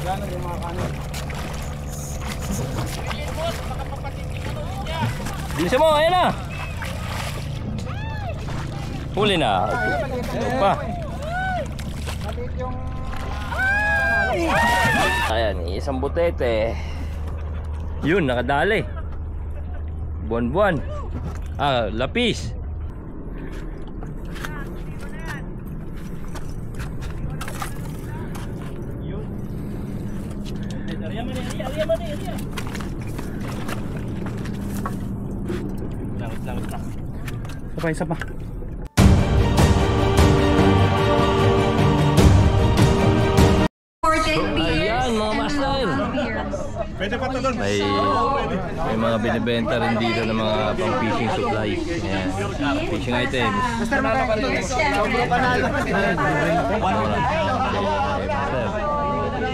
Gano'n yung mga kanin. Bilisan mo, ayan na. Huli na. Ito pa. Ayan, isang butete. Yun, nakadali. Buwan-buwan. Ah, lapis. Yun. Langit. Isa pa. Ayan mga master. Pwede pa ito doon. May mga binibenta rin dito ng mga pang fishing supplies. Ayan. Fishing items. Master, panalo.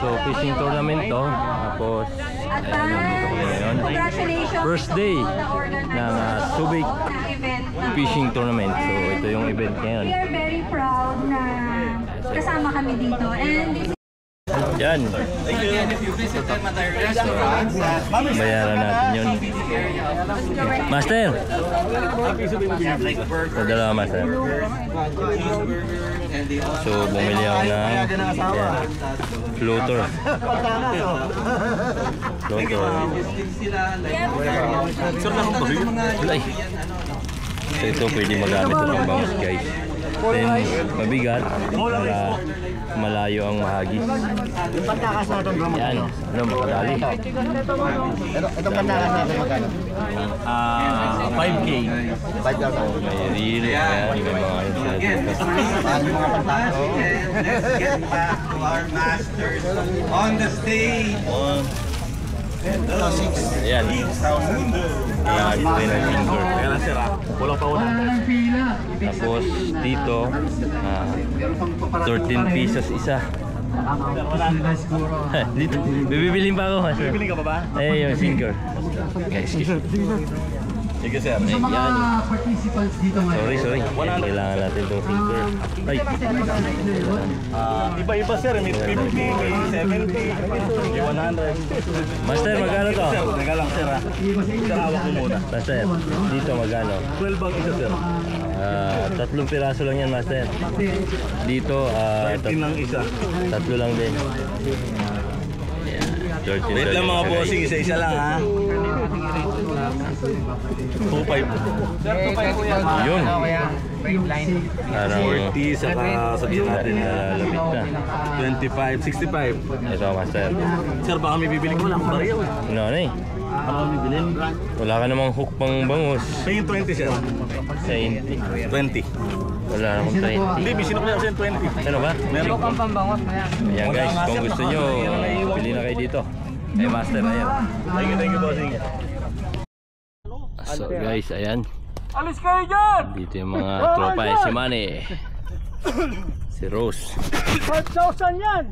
So fishing tournament to. Tapos ayan, dito kami ngayon. First day ng Subic Fishing Tournament. So ito yung event ngayon. We are very proud na kasama kami dito. And this Yan. Bayaran natin yun. Master! Dalawa master. So bumili ako ng floater. So ito pwede magamit ito ng bangus guys. Then mabigat para malayo ang mahagis. Yung pantakas natin bro. Yan, ano makadali. Itong pantakas natin magkano? 5K. 5,000. May reel, yan, may mga ano sila dito. Yung mga pantakas. Let's get back to our masters on the stage. Ayan. Kailangan ito rin ang finger. Tapos dito 13 pesos isa. Dito, bibilin pa ako. Bibili ka pa ba? Eh, yung finger. Guys, sige sir. Sa mga participants dito ngayon. Sorry. Kailangan natin itong finger. Ay. Iba-iba sir. May 50, may 70, may 100. Master, magkano to? Teka lang sir ha. Sir, hawak ko muna. Master, dito magkano? 12 ang isa sir. 3 piraso lang yan, master. Dito, 13 lang isa. 3 lang din. Ayan, 13. Wait lang mga bossing, isa-isa lang ha. 2.5. Sir, 2.5 po yan. Yun. Parang 40 saka sabihin natin Lamit na. 25, 65. Ito, master. Sir, baka may bibili ko lang bariyaw eh. Ano eh? Ano may bibilin? Wala ka namang hook pang bangus. May 20 sir. Sa 20. wala namang 20. Hindi, may sinukli ako sa 20. Ano ba? Meron pang pambangos na yan. Ayan guys, kung gusto nyo, pili na kayo dito. Ay master, ayan. Thank you bossing. So guys, ayan. Alis kayo dyan! Dito yung mga tropa eh. Si Manny. Si Rose. 5,000 yan!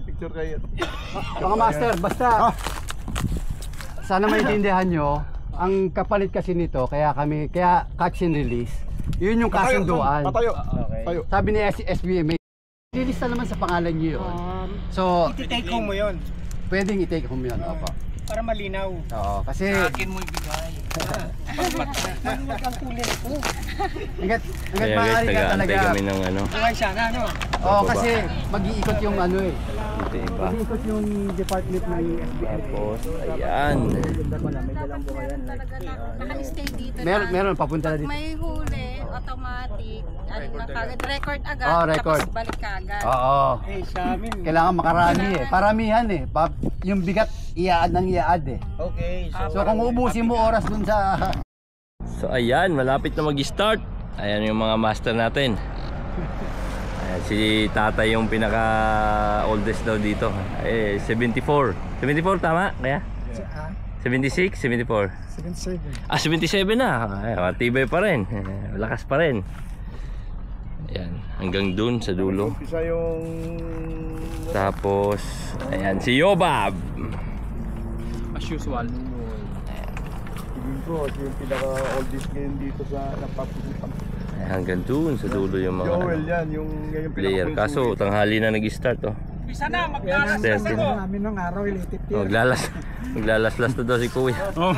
Picture kayo. Mga master, basta sana maintindihan nyo, ang kapalit kasi nito, kaya catch and release, yun yung kasunduan. Patayo. Sabi ni SBMA, release na naman sa pangalan nyo yun. So, I-take home mo yun pwedeng i-take home yun. Opo. para malinaw. Oo, kasi Akin mo ibigay. Maluwag ang kulit ko. hanggat Kaya guys, maaari ka taga-antay talaga. kami ng ano. Ay, sana no? Oo, kasi mag-iikot yung ano eh. Dito iba. Mag-iikot yung department ng SBMA. Tapos, ayan. Dapat meron talaga na naka-stay dito Meron, papunta na dito. may huli, automatic, ano na kagad, record agad, Oh, record. tapos balik kagad. Oo. Eh, sa amin. Kailangan makarami eh. Paramihan eh. Yung bigat, iaad ng iaad eh. Okay. So kung ubusin mo oras dun sa... So ayan, malapit na mag-start. Ayan yung mga master natin. Ayan, si tatay yung pinaka oldest daw dito. 74. 74 tama? Kaya? 76? 74? 77. 77 na. Ay, matibay pa rin. Malakas pa rin. Ayan, hanggang dun sa dulo. Isa yung... Tapos, ayan si Yobab. As usual. Tingin ko, yung pinaka-oldest ngayon dito sa napapisipan. Ayan, hanggang dun sa dulo yung mga Joel ano, yan, yung player. Kaso, tanghali na nag-start oh. Namin ng araw ilitip Maglalaslas na daw si kuya. Oh.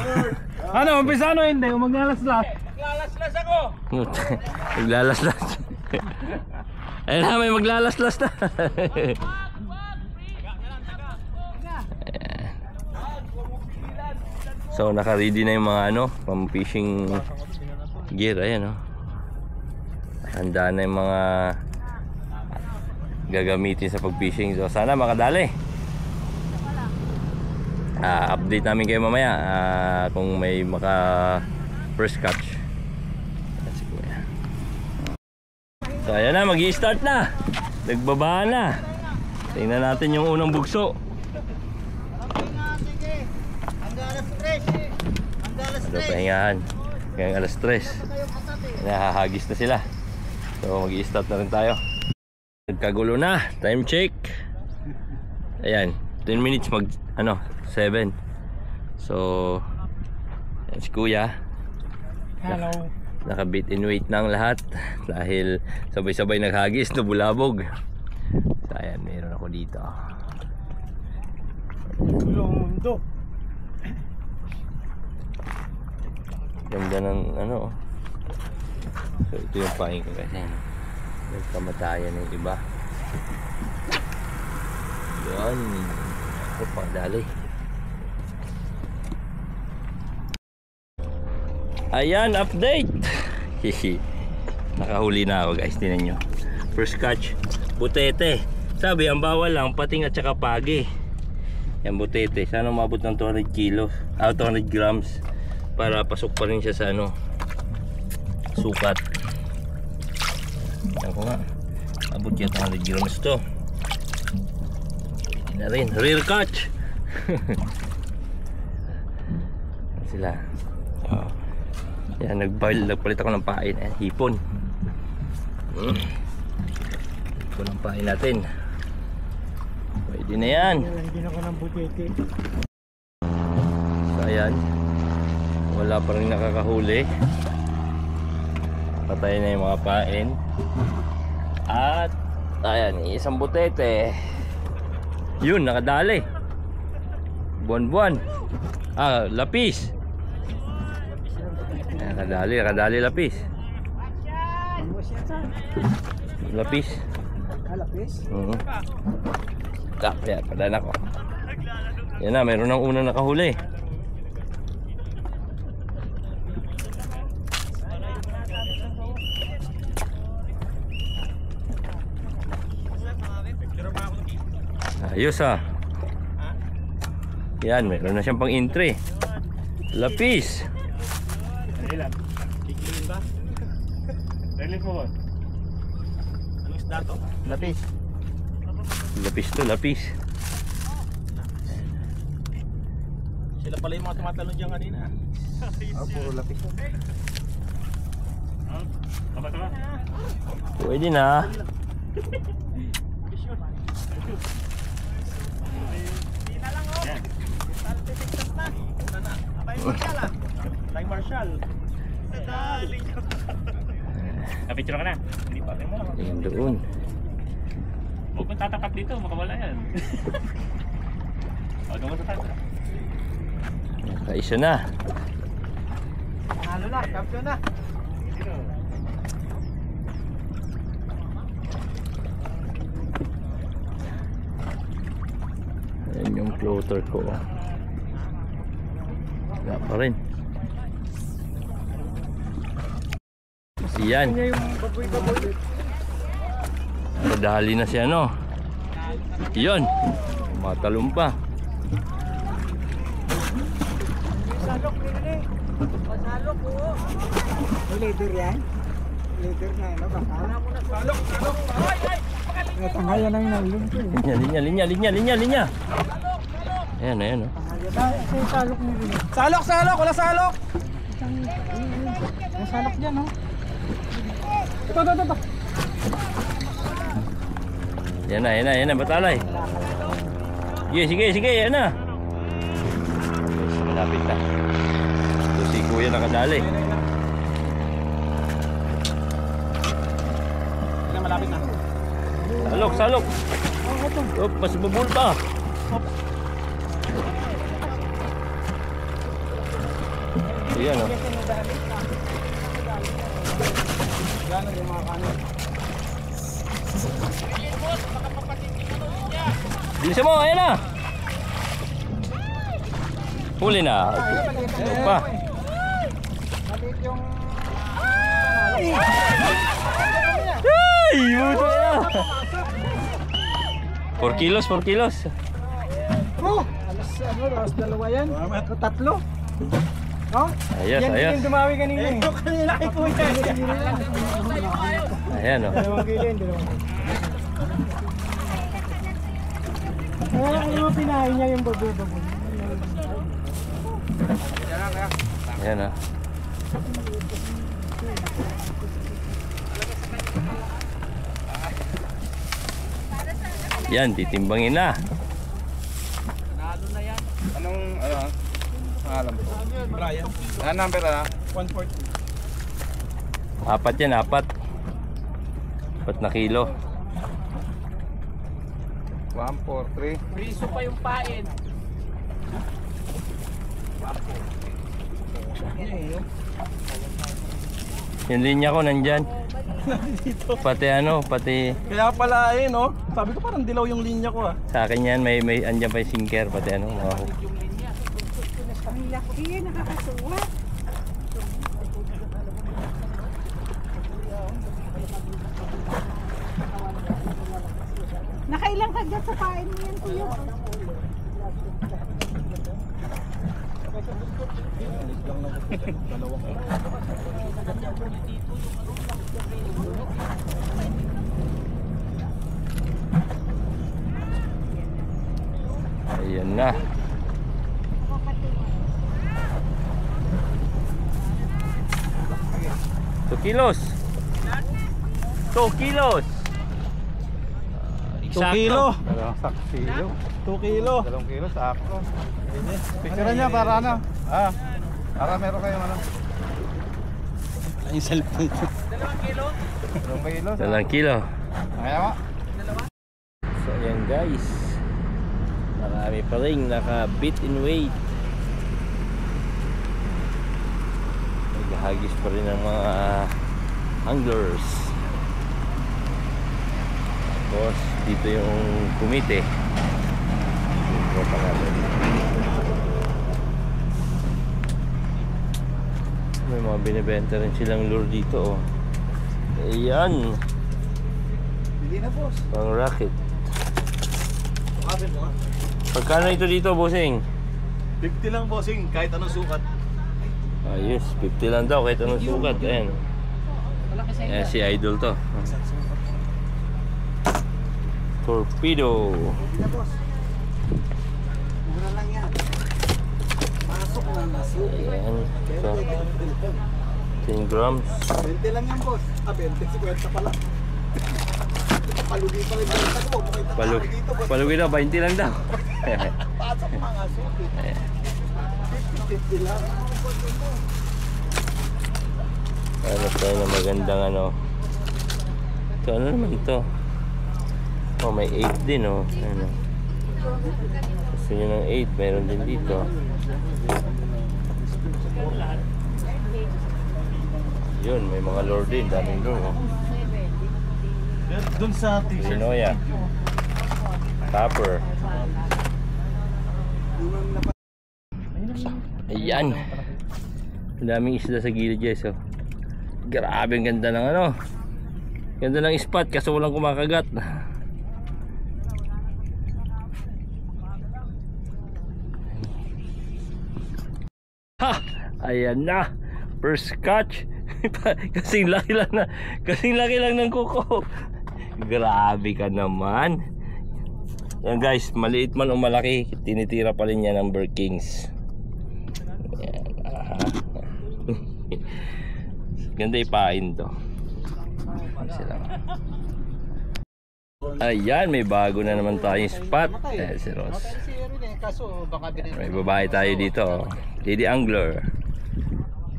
Ano, umpisa no hindi, maglalaslas. Maglalaslas. Ayun na, may maglalaslas na. Ayan. So naka-ready na yung mga ano, pang fishing gear. Ayan, oh. Handa na yung mga gagamitin sa pag-fishing. So sana makadali. Update namin kayo mamaya kung may maka first catch. So ayan na, mag-i-start na. Nagbaba na. Tingnan natin yung unang bugso. Ano pahingahan? Hanggang alas 3. Nahahagis na sila. So mag-i-start na rin tayo. Nagkagulo na. Time check. Ayan, 10 minutes mag 7. So yan si kuya. Hello. Naka-bit in weight na ang lahat dahil sabay-sabay naghagis na bulabog. So ayan, meron ako dito. Mundo. Ganda ng ano. So ito yung paing ko kasi nagkamatayan ng iba. Yan. Ako pang dali. Ayan, update. Nakahuli na ako guys, tinan nyo. First catch, butete. Sabi, ang bawal lang pating at saka pagi. Yan, butete. Sana umabot ng 200 kilos 200 grams para pasok pa rin siya sa ano, sukat. Yan ko nga, abot yan 200 grams to. Pwede na rin, rear catch. Sila. Oh. Yan, nagpalit ako ng pain. Ayan, hipon. Hipon ang pain natin. Pwede na yan. Hindi na ko ng butete. So ayan, wala pa rin nakakahuli. Patay na yung mga pain. At ayan, isang butete. Yun, nakadali. Buwan-buwan. Lapis. Nakadali lapis. Lapis. Lapis? Yan, padala ko. Yan na, mayroon ng unang nakahuli. Ayos Yan, mayroon na siyang pang entry. Lapis. Ilan? Kikilin ba? Relay mo. Anong isda to? Lapis. Lapis to, lapis. Sila pala yung mga tumatalon dyan kanina. Puro lapis. Tama. Pwede na. Tay Marshall. Napicture ka na? Hindi pa. Tingnan mo lang. Ayan doon. Huwag mong tatapat dito, makawala yan. Huwag mo sa tayo. Kaisa na. Panalo na, kampiyon na. Ayan yung floater ko. Wala pa rin. Yan. Nadali na siya, no? Yun. Matalong pa. Salok, Lili. Salok po. Leader yan? Leader na, ano ba? Salok. Tanghayan ang nalung ko. Linya. Ayan, oh. Salok ni Lili. Salok! Wala salok! May salok dyan, no? Ito. Yan na, batalay. Sige, yan na. Malapit na. Ito si kuya nakadali. Malapit na. Salok. Oh, mas bubulta. Ayan o. Bilisan mo, ayan na. Huli na. Ito pa. Ay, buto na. 4 kilos, 4 kilos. Alas dalawa yan. Tatlo. Ayos, ayos. Dumawi kanina eh. Kanina kay kuya. Ayan o. Dalawang kilo yun, Ano pinahin niya yung baboy-baboy? Ayan o. Yan, titimbangin na. Anong, ano? Alam ko. Brian. Ano number na? 140. Apat yan, apat. 4 na kilo. 143. Priso pa yung pain. Yung linya ko nandyan. Pati ano, pati Kaya pala eh, no? Sabi ko parang dilaw yung linya ko ah. sa akin yan, may andyan pa yung sinker, pati ano, mga hook. Ang laki, nakakasuwa. Nakailang kagat sa pain mo yan, kuya? Ayan na. Two kilos. 2 kilos. 2 kilo. Dalawang kilo. 2 kilo. 2 kilo, sakto. Picture niya para ano? Ah, para meron kayong ano? Yung cellphone ko. 2 kilo. 2 kilo. Kaya mo? So ayan guys, marami pa rin naka-bit in weight. Naghahagis pa rin ng mga anglers. Tapos dito yung kumite. Dito pa natin. May mga binibenta rin silang lure dito oh. Ayan, Hindi na, boss. pang racket. Pagkano ito dito, bossing? 50 lang bossing, kahit anong sukat. Ayos, 50 lang daw kahit anong sukat. Ayan. Ayan si Idol to. Torpedo. Hindi na, boss. Mura lang yan. Pasok na naso. Ayan. So, 10 grams. 20 lang yan, boss. 20, 50 pala. Palugi pa rin benta ko. Palug palugi na, 20 lang daw. Pasok mga suki. 50 lang. Ano tayo na magandang ano. Ito, ano naman ito? Oh, may 8 din oh. Ano. Gusto nyo ng 8, mayroon din dito. Yun, may mga lure din, daming lure oh. Doon sa t-shirt. Linoya. Topper. Ayan. Ang daming isda sa gilid guys oh. Grabe ang ganda ng ano. Ganda ng spot kaso walang kumakagat. Ha! Ayan na. First catch. kasing laki lang ng kuko. Grabe ka naman. Yan guys, maliit man o malaki, tinitira pa rin yan ng Bird Kings. Yan, aha. Ganda ipain to. Ayan, may bago na naman tayong spot. Ayan si Ross. May babae tayo dito. Lady Angler.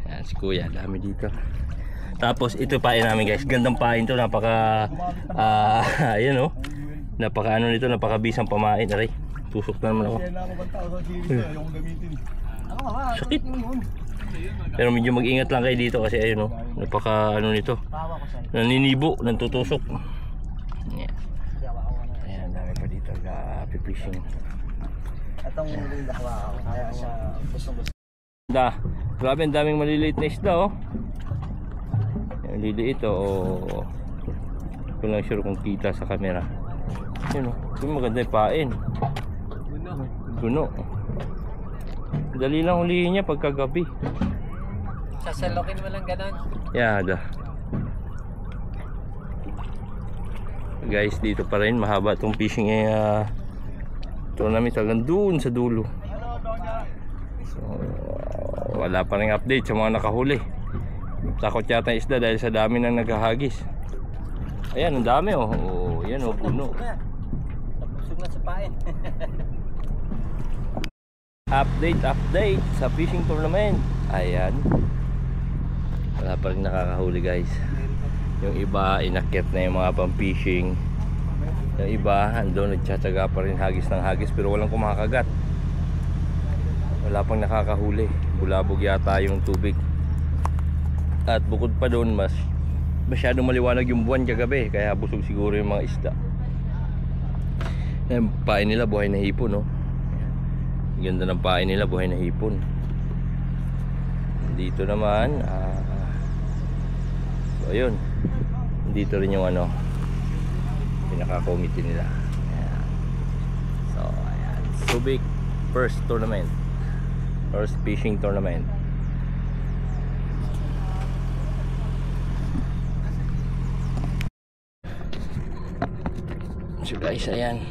Ayan si Kuya, dami dito. Tapos ito pain namin guys. Gandang pain to, napaka ayan oh. Napaka ano nito, napakabisang pamain. Aray, tusok na naman ako. Kaya na ako 1,000 series ko, ayaw kong gamitin. Sakit. Pero medyo mag-ingat lang kayo dito kasi ayun oh, napaka ano nito. Naninibo, nantutusok. Yeah. Ayan, dami pa dito fishing. Atong linda ko ako, kaya gustong-gusto. Grabe, ang daming maliliit na isda oh. Yung liliit oh. Hindi ko lang sure kung kita sa camera. Yun oh, yung maganda yung pain. Guno. Dali lang ulihin niya pagkagabi. Sasalukin mo lang ganun. Yada. Guys, dito pa rin mahaba itong fishing tournament hanggang doon sa dulo. So, wala pa rin update sa mga nakahuli. Takot yata yung isda dahil sa dami nang naghahagis. Ayan, ang dami oh. Oh, yan oh, puno. Busog na sa pain. Update sa fishing tournament. Ayan. Wala pa rin nakakahuli guys. Yung iba inakyat na yung mga pang-fishing. Yung iba andun nagtsatsaga pa rin hagis ng hagis pero walang kumakagat. Wala pang nakakahuli. Bulabog yata yung tubig. At bukod pa doon masyadong maliwanag yung buwan kagabi kaya busog siguro yung mga isda. Yung pain nila buhay na hipon no. Ganda ng pain nila buhay na hipon. Dito naman so ayun, dito rin yung ano pinaka-committee nila. Ayan. So ayan, Subic first tournament, first fishing tournament. So guys, ayan.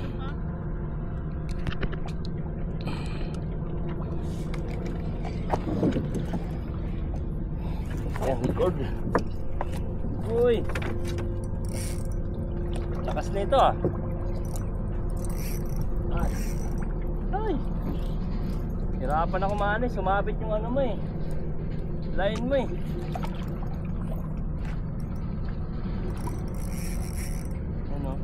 Ayan, record. Uy, lakas na ito ah. Ay, hirapan ako maalis. Sumabit yung ano mo eh, line mo eh. Ano?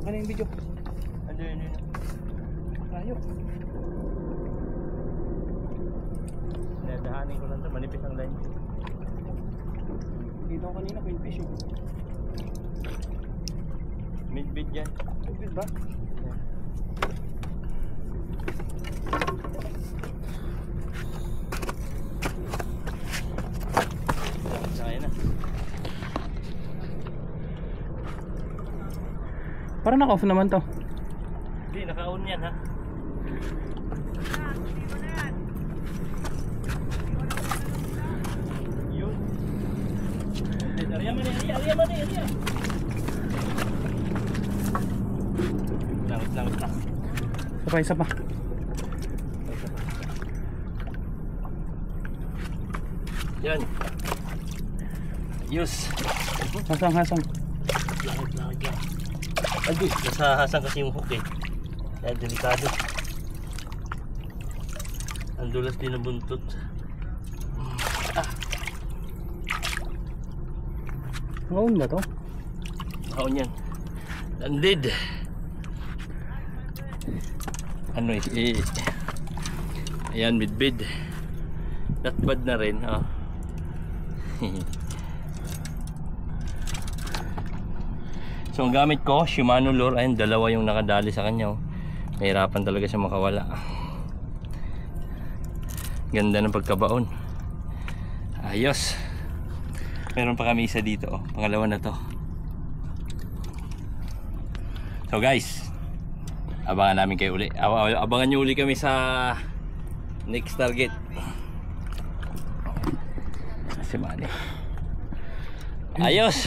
Ano yung video? Ano yun? Tayo. Nadahanin ko lang ito, manipis ang line. Dito ako kanina, queen fish eh. Mid-bid yan. Mid-bid ba? Kaya na. Parang naka-off naman to. Hindi, naka-on yan ha. Yun. Ariya mani. Langit na. Isa pa. Yan. Yus. Hasang. Langit. Andi, nasahasan kasi yung hook eh. Kaya delikado. Ang dulas din ang buntot. Ngaon na to? Ngaon yan. Landed. Ano eh. Ayan, bid. Not bad na rin. Oh. So ang gamit ko, Shimano lure. Ayun, dalawa yung nakadali sa kanya oh. Mahirapan talaga siya makawala. Ganda ng pagkabaon. Ayos. Meron pa kami isa dito oh. Pangalawa na to. So guys, abangan namin kayo uli. Abangan nyo uli kami sa next target. Si Manny. Ayos.